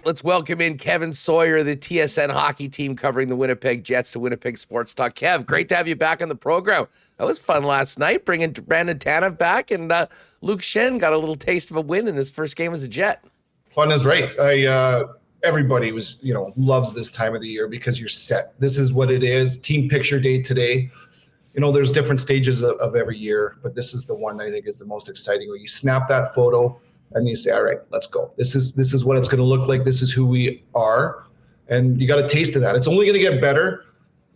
Let's welcome in Kevin Sawyer, the TSN hockey team covering the Winnipeg Jets to Winnipeg Sports Talk. Kev, great to have you back on the program. That was fun last night, bringing Brandon Tanev back, and Luke Schenn got a little taste of a win in his first game as a Jet. Fun is right. Everybody loves this time of the year because you're set. This is what it is. Team picture day today. There's different stages of every year, but this is the one I think is the most exciting, where you snap that photo and you say, all right, let's go. This is what it's going to look like. This is who we are. And you got a taste of that. It's only going to get better.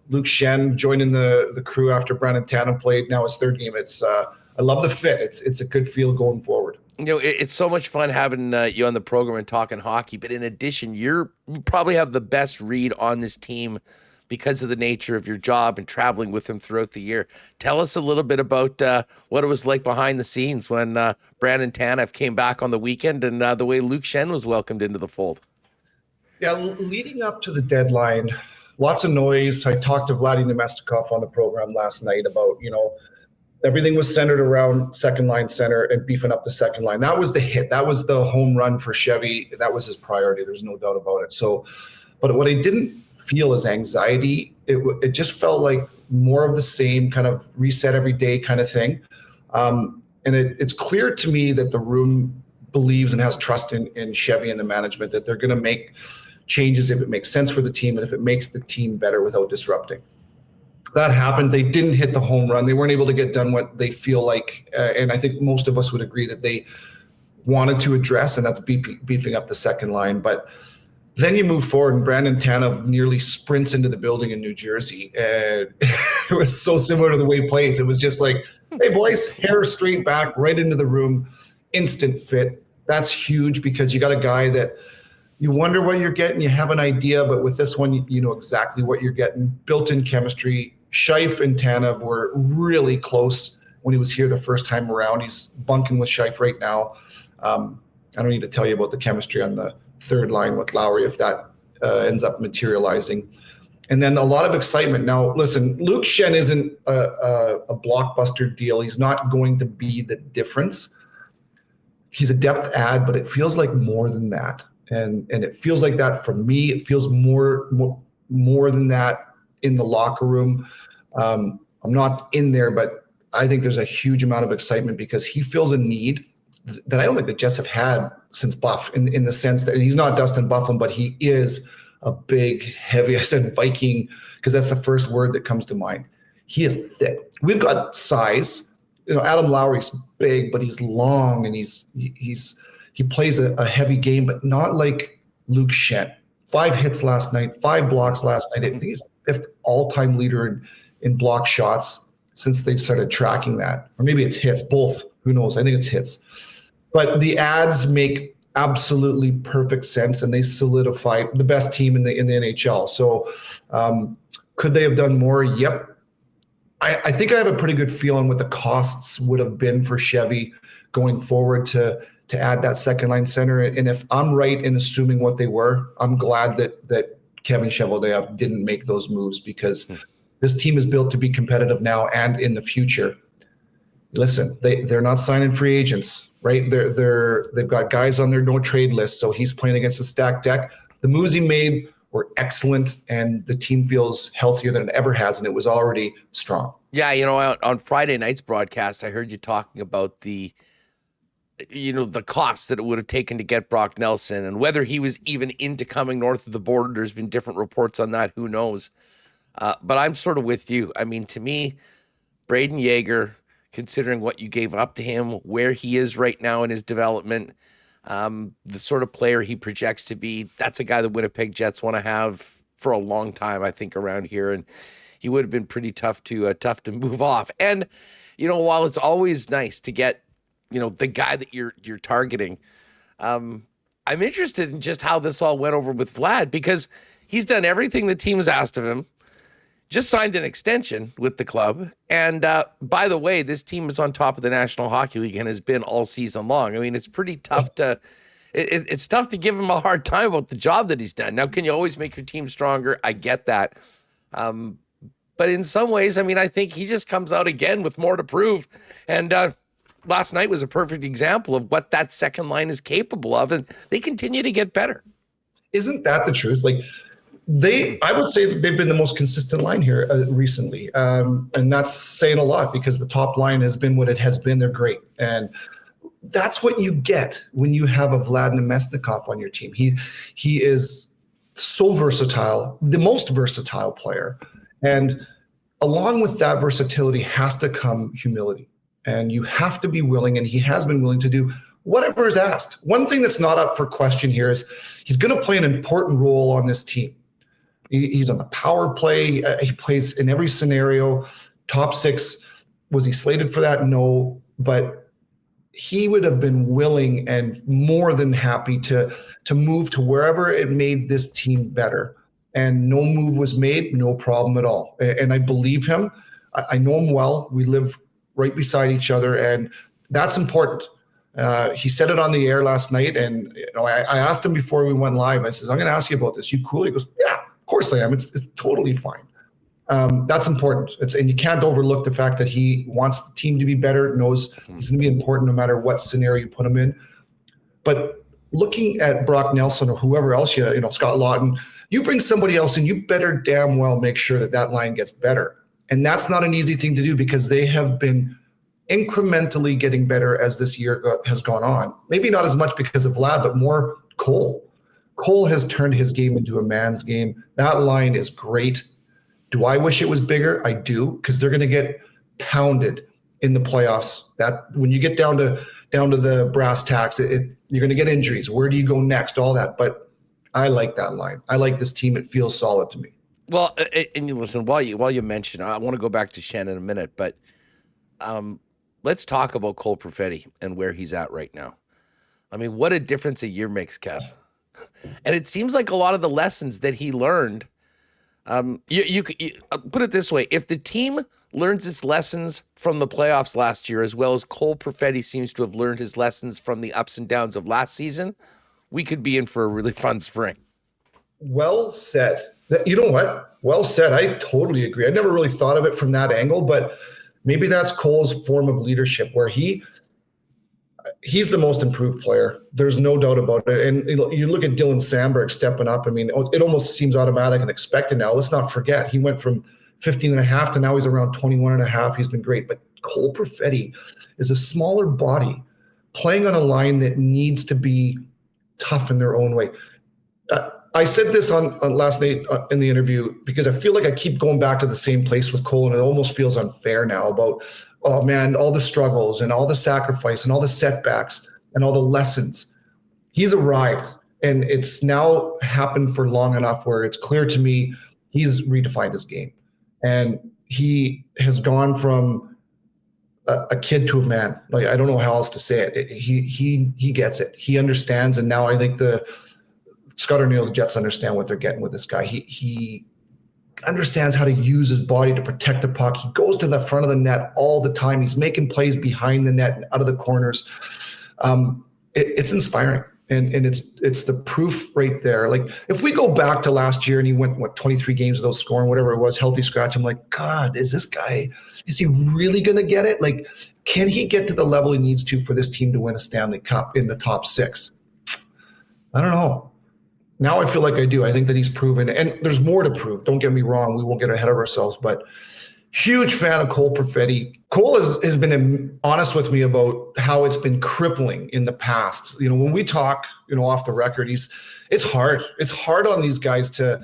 Luke Schenn joining the crew after Brandon Tanev played now his third game. I love the fit. It's a good feel going forward. It's so much fun having you on the program and talking hockey. But in addition, you probably have the best read on this team because of the nature of your job and traveling with them throughout the year. Tell us a little bit about what it was like behind the scenes when Brandon Tanev came back on the weekend and the way Luke Schenn was welcomed into the fold. Yeah, leading up to the deadline, lots of noise. I talked to Vladimir Nemestikov on the program last night about, everything was centered around second line center and beefing up the second line. That was the hit. That was the home run for Chevy. That was his priority. There's no doubt about it. So, but what I didn't feel as anxiety, it just felt like more of the same, kind of reset every day kind of thing. And it's clear to me that the room believes and has trust in Chevy and the management that they're going to make changes if it makes sense for the team and if it makes the team better without disrupting. That happened. They didn't hit the home run. They weren't able to get done what they feel like, and I think most of us would agree that they wanted to address, and that's beefing up the second line. But then you move forward, and Brandon Tanev nearly sprints into the building in New Jersey. And it was so similar to the way he plays. It was just like, hey, boys, hair straight back, right into the room, instant fit. That's huge because you got a guy that you wonder what you're getting. You have an idea, but with this one, you know exactly what you're getting. Built-in chemistry. Scheif and Tanev were really close when he was here the first time around. He's bunking with Scheif right now. I don't need to tell you about the chemistry on the third line with Lowry if that ends up materializing. And then a lot of excitement. Now, listen, Luke Schenn isn't a blockbuster deal. He's not going to be the difference. He's a depth add, but it feels like more than that. And it feels like that for me. It feels more than that in the locker room. I'm not in there, but I think there's a huge amount of excitement because he feels a need that I don't think the Jets have had since Buff, in the sense that he's not Dustin Byfuglien, but he is a big, heavy, I said Viking, because that's the first word that comes to mind. He is thick. We've got size. Adam Lowry's big, but he's long and he plays a heavy game, but not like Luke Schenn. 5 hits last night, 5 blocks last night. I think he's the 5th all-time leader in block shots since they started tracking that. Or maybe it's hits, both. Who knows? I think it's hits. But the ads make absolutely perfect sense, and they solidify the best team in the NHL. So could they have done more? Yep. I think I have a pretty good feeling what the costs would have been for Chevy going forward to add that second line center. And if I'm right in assuming what they were, I'm glad that Kevin Cheveldayoff didn't make those moves, because this team is built to be competitive now and in the future. Listen, they're not signing free agents, right? They've got guys on their no trade list, so he's playing against a stacked deck. The moves he made were excellent, and the team feels healthier than it ever has, and it was already strong. Yeah, on Friday night's broadcast, I heard you talking about the cost that it would have taken to get Brock Nelson, and whether he was even into coming north of the border. There's been different reports on that. Who knows? But I'm sort of with you. I mean, to me, Braden Yeager, considering what you gave up to him, where he is right now in his development, the sort of player he projects to be, that's a guy the Winnipeg Jets want to have for a long time, I think, around here. And he would have been pretty tough to move off. And, while it's always nice to get, the guy that you're targeting, I'm interested in just how this all went over with Vlad, because he's done everything the team's asked of him, just signed an extension with the club. And by the way, this team is on top of the National Hockey League and has been all season long. I mean, it's pretty tough it's tough to give him a hard time about the job that he's done. Now, can you always make your team stronger? I get that. But in some ways, I mean, I think he just comes out again with more to prove. And last night was a perfect example of what that second line is capable of, and they continue to get better. Isn't that the truth? Like I would say that they've been the most consistent line here recently. And that's saying a lot because the top line has been what it has been. They're great. And that's what you get when you have a Vlad Namestnikov on your team. He is so versatile, the most versatile player. And along with that versatility has to come humility. And you have to be willing, and he has been willing to do whatever is asked. One thing that's not up for question here is he's going to play an important role on this team. He's on the power play. He plays in every scenario. Top six. Was he slated for that? No. But he would have been willing and more than happy to move to wherever it made this team better. And no move was made, no problem at all. And I believe him. I know him well. We live right beside each other, and that's important. He said it on the air last night, and I asked him before we went live. I says, "I'm going to ask you about this. You cool?" He goes, "Yeah, of course I am. It's totally fine." That's important. And you can't overlook the fact that he wants the team to be better, knows he's going to be important no matter what scenario you put him in. But looking at Brock Nelson or whoever else, Scott Lawton, you bring somebody else in, you better damn well make sure that line gets better. And that's not an easy thing to do because they have been incrementally getting better as this year has gone on. Maybe not as much because of Vlad, but more Cole. Cole has turned his game into a man's game. That line is great. Do I wish it was bigger? I do, because they're going to get pounded in the playoffs. That when you get down to the brass tacks, you're going to get injuries. Where do you go next? All that. But I like that line. I like this team. It feels solid to me. Well, and you listen, while you mention, I want to go back to Schenn in a minute, but let's talk about Cole Perfetti and where he's at right now. I mean, what a difference a year makes, Kev. And it seems like a lot of the lessons that he learned. You put it this way: if the team learns its lessons from the playoffs last year, as well as Cole Perfetti seems to have learned his lessons from the ups and downs of last season, we could be in for a really fun spring. Well said. You know what? Well said. I totally agree. I never really thought of it from that angle, but maybe that's Cole's form of leadership, where he's the most improved player. There's no doubt about it. And you look at Dylan Sandberg stepping up. I mean, it almost seems automatic and expected now. Let's not forget, he went from 15 and a half to now he's around 21 and a half. He's been great. But Cole Perfetti is a smaller body playing on a line that needs to be tough in their own way. I said this on last night in the interview because I feel like I keep going back to the same place with Cole, and it almost feels unfair now about, oh man, all the struggles and all the sacrifice and all the setbacks and all the lessons. He's arrived, and it's now happened for long enough where it's clear to me he's redefined his game. And he has gone from a kid to a man. Like, I don't know how else to say it. He gets it. He understands, and now I think Scott O'Neill, the Jets understand what they're getting with this guy. He understands how to use his body to protect the puck. He goes to the front of the net all the time. He's making plays behind the net and out of the corners. It's inspiring, and it's the proof right there. Like, if we go back to last year and he went 23 games without scoring, whatever it was, healthy scratch, I'm like, God, is he really going to get it? Like, can he get to the level he needs to for this team to win a Stanley Cup in the top six? I don't know. Now I feel like I do. I think that he's proven, and there's more to prove. Don't get me wrong. We won't get ahead of ourselves, but huge fan of Cole Perfetti. Cole has been honest with me about how it's been crippling in the past. When we talk, off the record, it's hard. It's hard on these guys to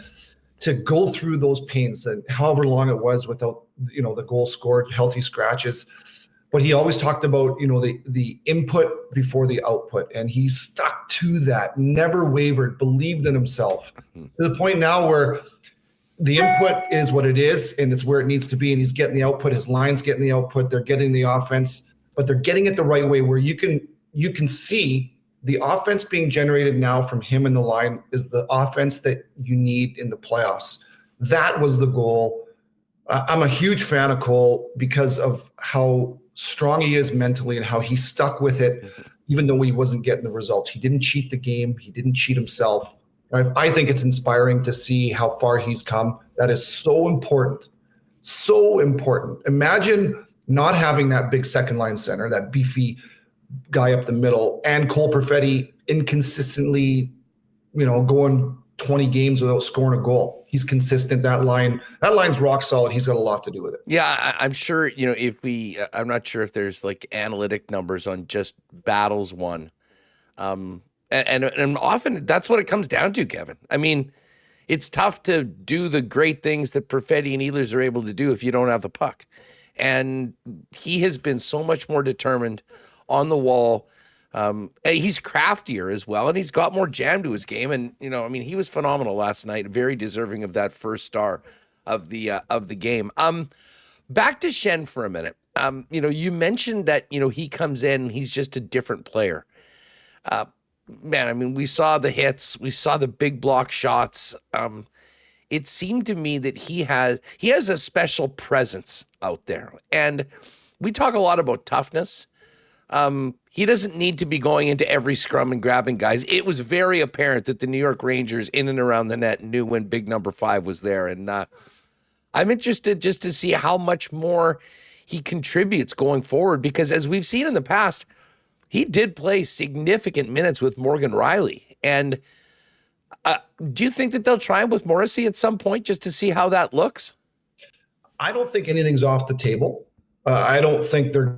go through those pains, and however long it was without, the goal scored, healthy scratches. But he always talked about, the input before the output, and he stuck to that, never wavered, believed in himself, to the point now where the input is what it is, and it's where it needs to be, and he's getting the output. His line's getting the output. They're getting the offense, but they're getting it the right way, where you can see the offense being generated now from him and the line is the offense that you need in the playoffs. That was the goal. I'm a huge fan of Cole because of how strong he is mentally and how he stuck with it, even though he wasn't getting the results. He didn't cheat the game. He didn't cheat himself. I think it's inspiring to see how far he's come. That is so important. So important. Imagine not having that big second line center, that beefy guy up the middle, and Cole Perfetti inconsistently going 20 games without scoring a goal. He's consistent. That line's rock solid. He's got a lot to do with it. Yeah, I'm sure, I'm not sure if there's like analytic numbers on just battles won. And often that's what it comes down to, Kevin. I mean, it's tough to do the great things that Perfetti and Ehlers are able to do if you don't have the puck. And he has been so much more determined on the wall. He's craftier as well, and he's got more jam to his game. And he was phenomenal last night, very deserving of that first star of the game. Back to Schenn for a minute. You mentioned that he comes in, he's just a different player. Man, we saw the hits, we saw the big block shots. It seemed to me that he has a special presence out there, and we talk a lot about toughness. He doesn't need to be going into every scrum and grabbing guys. It was very apparent that the New York Rangers in and around the net knew when big number 5 was there. And I'm interested just to see how much more he contributes going forward, because as we've seen in the past, he did play significant minutes with Morgan Rielly. And do you think that they'll try him with Morrissey at some point just to see how that looks? I don't think anything's off the table. I don't think they're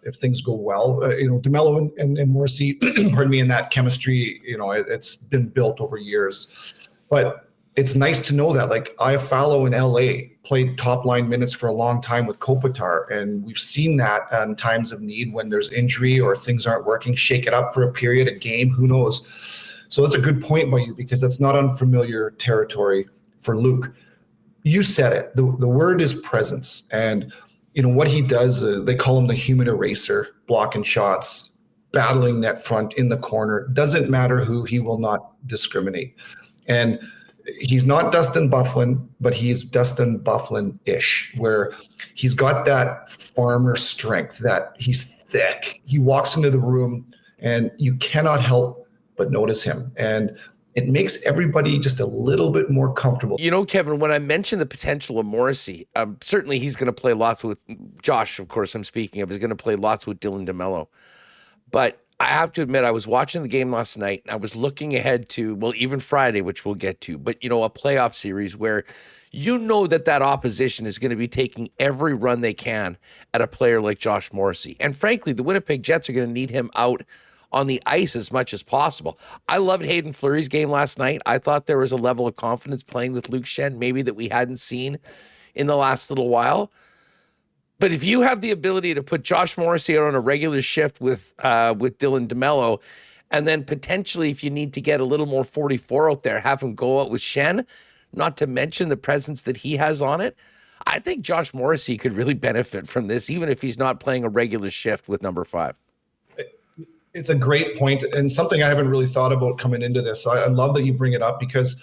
if things go well. DeMello and Morrissey, pardon me, in that chemistry, it's been built over years. But it's nice to know that, like, Iafallo in LA played top line minutes for a long time with Kopitar, and we've seen that in times of need when there's injury or things aren't working, shake it up for a period, a game, who knows. So that's a good point by you, because that's not unfamiliar territory for Luke. You said it. The word is presence. And what he does, they call him the human eraser, blocking shots, battling net front in the corner. Doesn't matter who, he will not discriminate. And he's not Dustin Byfuglien, but he's Dustin Byfuglien-ish, where he's got that farmer strength, that he's thick. He walks into the room and you cannot help but notice him. And it makes everybody just a little bit more comfortable. Kevin, when I mentioned the potential of Morrissey, certainly he's going to play lots with Josh, of course, I'm speaking of, is going to play lots with Dylan DeMello. But I have to admit, I was watching the game last night, and I was looking ahead to, even Friday, which we'll get to, but, a playoff series where that opposition is going to be taking every run they can at a player like Josh Morrissey. And frankly, the Winnipeg Jets are going to need him out on the ice as much as possible. I loved Hayden Fleury's game last night. I thought there was a level of confidence playing with Luke Schenn, maybe that we hadn't seen in the last little while. But if you have the ability to put Josh Morrissey out on a regular shift with Dylan DeMello, and then potentially if you need to get a little more 44 out there, have him go out with Schenn, not to mention the presence that he has on it, I think Josh Morrissey could really benefit from this, even if he's not playing a regular shift with number 5. It's a great point, and something I haven't really thought about coming into this. So I love that you bring it up, because,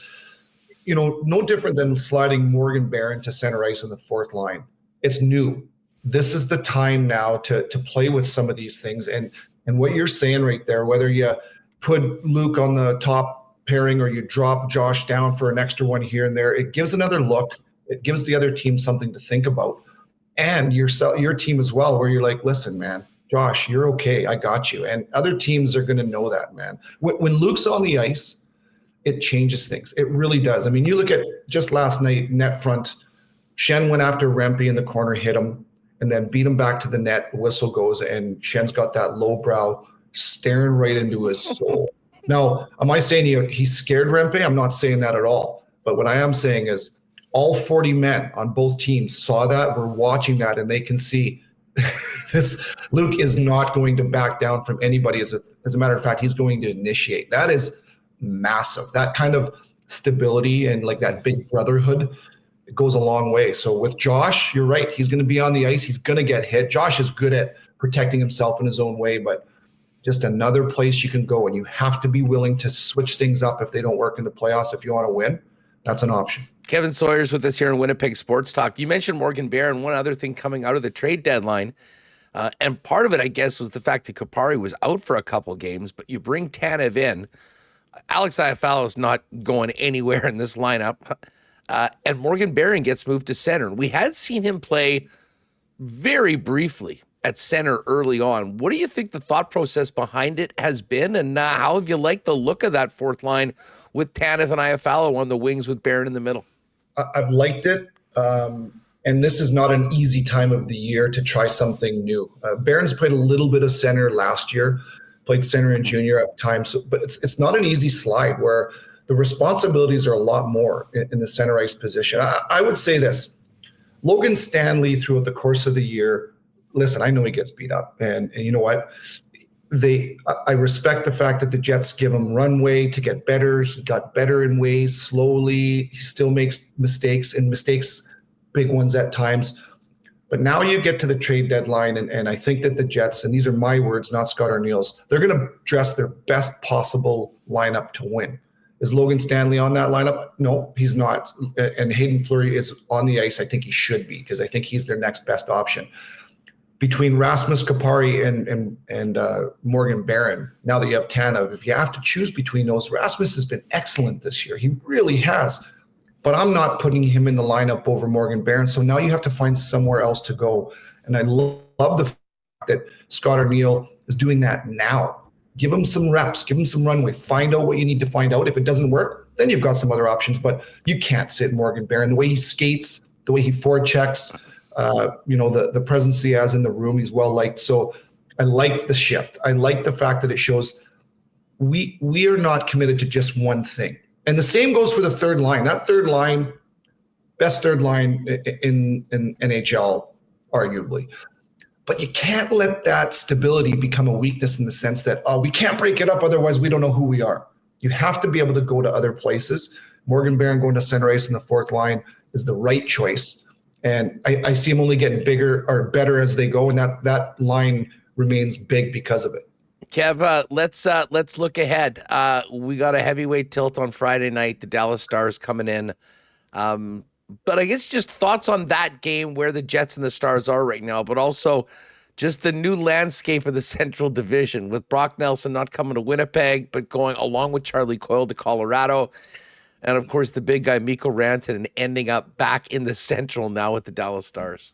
no different than sliding Morgan Barron to center ice in the fourth line. It's new. This is the time now to play with some of these things. And what you're saying right there, whether you put Luke on the top pairing or you drop Josh down for an extra one here and there, it gives another look. It gives the other team something to think about. And your team as well, where you're like, listen, man, Josh, you're okay. I got you. And other teams are going to know that, man. When Luke's on the ice, it changes things. It really does. You look at just last night, net front, Schenn went after Rempe in the corner, hit him, and then beat him back to the net. Whistle goes, and Schenn's got that lowbrow staring right into his soul. Now, am I saying he scared Rempe? I'm not saying that at all. But what I am saying is all 40 men on both teams saw that, were watching that, and they can see this Luke is not going to back down from anybody. As a matter of fact, he's going to initiate. That is massive. That kind of stability and like that big brotherhood, it goes a long way. So with Josh, you're right. He's going to be on the ice. He's going to get hit. Josh is good at protecting himself in his own way, but just another place you can go, and you have to be willing to switch things up if they don't work in the playoffs. If you want to win, that's an option. Kevin Sawyer's with us here in Winnipeg Sports Talk. You mentioned Morgan Barron. One other thing coming out of the trade deadline, and part of it, I guess, was the fact that Kupari was out for a couple games, but you bring Tanev in. Alex Iafallo is not going anywhere in this lineup, and Morgan Barron gets moved to center. We had seen him play very briefly at center early on. What do you think the thought process behind it has been, and how have you liked the look of that fourth line with Tanev and Iafallo on the wings with Barron in the middle? I've liked it. And this is not an easy time of the year to try something new. Barron's played a little bit of center last year, played center in junior at times, but it's not an easy slide where the responsibilities are a lot more in the center ice position. I would say this, Logan Stanley throughout the course of the year, listen, I know he gets beat up, and you know what? I respect the fact that the Jets give him runway to get better. He got better in ways slowly. He still makes mistakes, big ones at times. But now you get to the trade deadline, and I think that the Jets, and these are my words, not Scott Arniel's, they're going to dress their best possible lineup to win. Is Logan Stanley on that lineup? No, he's not. And Hayden Fleury is on the ice. I think he should be, because I think he's their next best option. Between Rasmus Kupari and Morgan Barron, now that you have Tanev, if you have to choose between those, Rasmus has been excellent this year. He really has. But I'm not putting him in the lineup over Morgan Barron. So now you have to find somewhere else to go. And I love the fact that Scott Arniel is doing that now. Give him some reps, give him some runway, find out what you need to find out. If it doesn't work, then you've got some other options. But you can't sit Morgan Barron. The way he skates, the way he forechecks, the presence he has in the room, he's well liked. So I like the shift. I like the fact that it shows we are not committed to just one thing. And the same goes for the third line. That third line, best third line in NHL, arguably. But you can't let that stability become a weakness in the sense that, we can't break it up, otherwise we don't know who we are. You have to be able to go to other places. Morgan Barron going to center ice in the fourth line is the right choice. And I see him only getting bigger or better as they go, and that line remains big because of it. Kev, let's look ahead. We got a heavyweight tilt on Friday night. The Dallas Stars coming in. But I guess just thoughts on that game, where the Jets and the Stars are right now, but also just the new landscape of the Central Division with Brock Nelson not coming to Winnipeg, but going along with Charlie Coyle to Colorado. And, of course, the big guy, Mikko Rantanen, ending up back in the Central now with the Dallas Stars.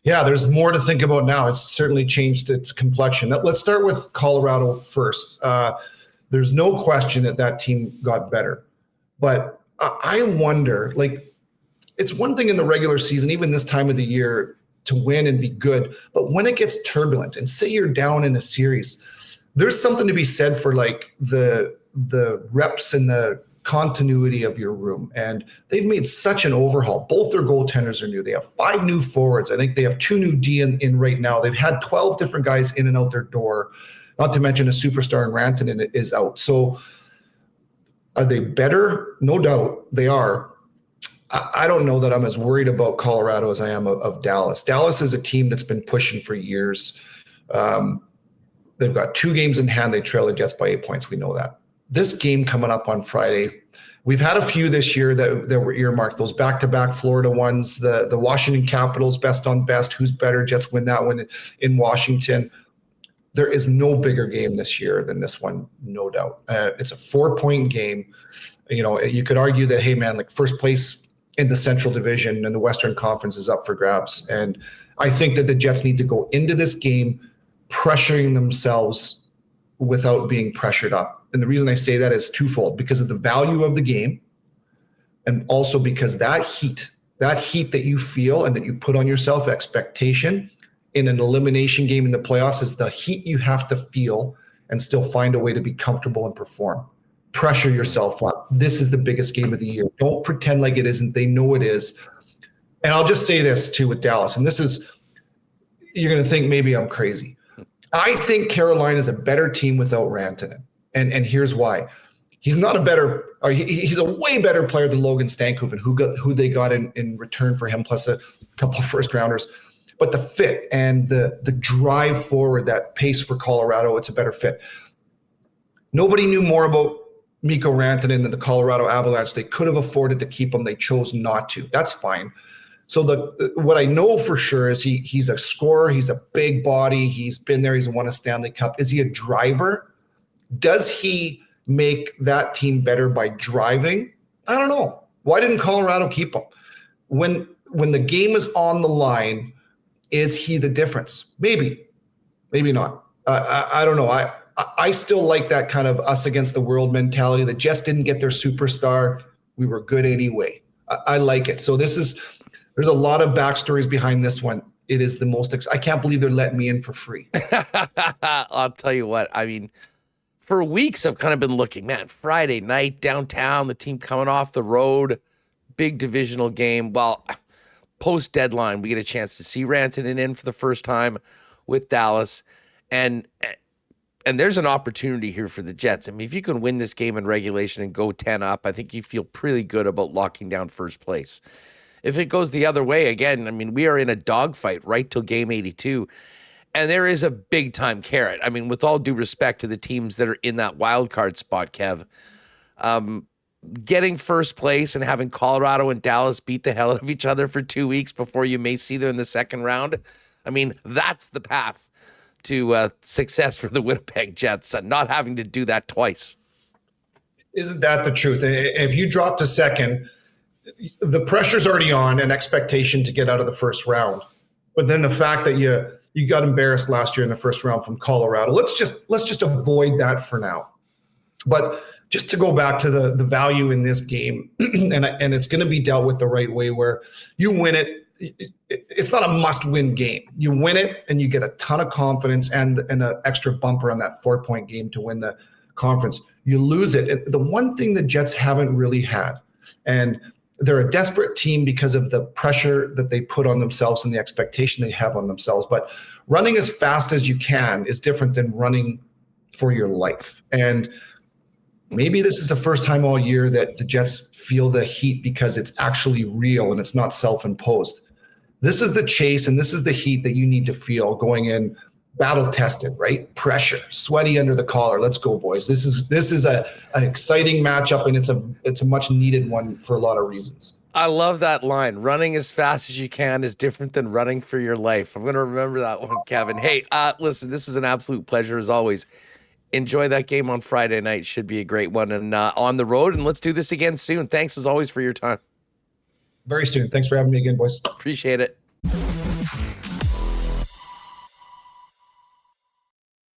Yeah, there's more to think about now. It's certainly changed its complexion. Let's start with Colorado first. There's no question that team got better. But I wonder, it's one thing in the regular season, even this time of the year, to win and be good. But when it gets turbulent, and say you're down in a series, there's something to be said for the reps and the continuity of your room. And they've made such an overhaul. Both their goaltenders are new. They have 5 new forwards. I think they have 2 new D in right now. They've had 12 different guys in and out their door, not to mention a superstar in Rantanen is out. So are they better? No doubt they are. I don't know that I'm as worried about Colorado as I am of Dallas. Dallas is a team that's been pushing for years. They've got 2 games in hand. They trail the Jets by 8 points. We know that. This game coming up on Friday, we've had a few this year that were earmarked, those back-to-back Florida ones, the Washington Capitals, best on best, who's better, Jets win that one in Washington. There is no bigger game this year than this one, no doubt. It's a 4-point game. You could argue that, hey, man, first place in the Central Division and the Western Conference is up for grabs. And I think that the Jets need to go into this game pressuring themselves without being pressured up. And the reason I say that is twofold, because of the value of the game, and also because that heat that you feel and that you put on yourself, expectation in an elimination game in the playoffs, is the heat you have to feel and still find a way to be comfortable and perform. Pressure yourself up. This is the biggest game of the year. Don't pretend like it isn't. They know it is. And I'll just say this too with Dallas, and this is, you're going to think maybe I'm crazy. I think Carolina is a better team without Rantanen. And here's why. He's not a better, or he's a way better player than Logan Stankoven, who they got in return for him, plus a couple of first rounders. But the fit and the drive forward, that pace for Colorado, it's a better fit. Nobody knew more about Mikko Rantanen than the Colorado Avalanche. They could have afforded to keep him. They chose not to. That's fine. So what I know for sure is he's a scorer. He's a big body. He's been there. He's won a Stanley Cup. Is he a driver? Does he make that team better by driving? I don't know. Why didn't Colorado keep him? When the game is on the line, Is he the difference? Maybe not. I don't know. I still like that kind of us against the world mentality. The Jets didn't get their superstar. We were good anyway. I like it. So there's a lot of backstories behind this one. It is the most, I can't believe they're letting me in for free. I'll tell you what, I mean, for weeks I've kind of been looking, man, Friday night downtown, the team coming off the road, big divisional game. Well, post deadline, we get a chance to see Rantanen in for the first time with Dallas. And there's an opportunity here for the Jets. I mean, if you can win this game in regulation and go 10 up, I think you feel pretty good about locking down first place. If it goes the other way, again, I mean, we are in a dogfight right till game 82. And there is a big time carrot. I mean, with all due respect to the teams that are in that wild card spot, Kev, getting first place and having Colorado and Dallas beat the hell out of each other for 2 weeks before you may see them in the second round. I mean, that's the path to success for the Winnipeg Jets, not having to do that twice. Isn't that the truth? If you drop to second, the pressure's already on, an expectation to get out of the first round. But then the fact that you got embarrassed last year in the first round from Colorado, let's just avoid that for now. But just to go back to the value in this game, and it's going to be dealt with the right way, where you win it. It's not a must-win game. You win it, and you get a ton of confidence and an extra bumper on that 4-point game to win the conference. You lose it. The one thing the Jets haven't really had, and they're a desperate team because of the pressure that they put on themselves and the expectation they have on themselves. But running as fast as you can is different than running for your life. And maybe this is the first time all year that the Jets feel the heat because it's actually real and it's not self-imposed. This is the chase and this is the heat that you need to feel going in, battle tested, right? Pressure, sweaty under the collar. Let's go, boys. This is an exciting matchup, and it's a much needed one for a lot of reasons. I love that line. Running as fast as you can is different than running for your life. I'm going to remember that one, Kevin. Hey, listen, this was an absolute pleasure as always. Enjoy that game on Friday night. Should be a great one, and on the road. And let's do this again soon. Thanks as always for your time. Very soon. Thanks for having me again, boys. Appreciate it.